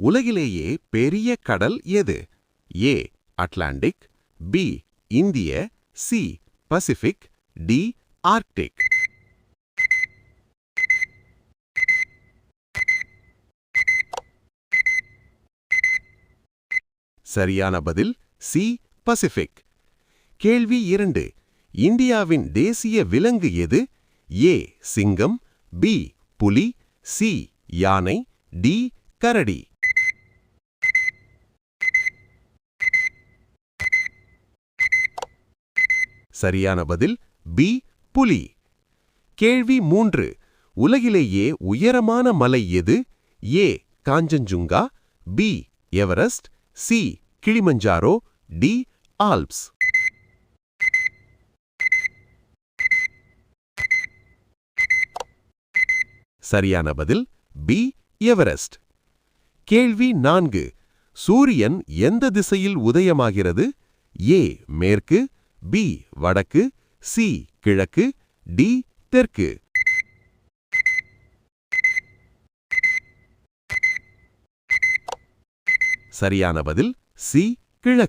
உலகிலேயே பெரிய கடல் எது? ஏ அட்லாண்டிக், பி இந்திய, சி பசிபிக், டி ஆர்க்டிக். சரியான பதில் சி பசிபிக். கேள்வி 2. இந்தியாவின் தேசிய விலங்கு எது? ஏ சிங்கம், பி புலி, சி யானை, டி கரடி. சரியான பதில் பி புலி. கேள்வி 3. உலகிலேயே உயரமான மலை எது? A Kanchenjunga, B Everest, C Kilimanjaro, D Alps. சரியான பதில் பி எவரெஸ்ட். கேள்வி 4. சூரியன் எந்த திசையில் உதயமாகிறது? ஏ மேற்கு, பி வடக்கு, சி கிழக்கு, டி தெற்கு. சரியான பதில் சி கிழக்கு.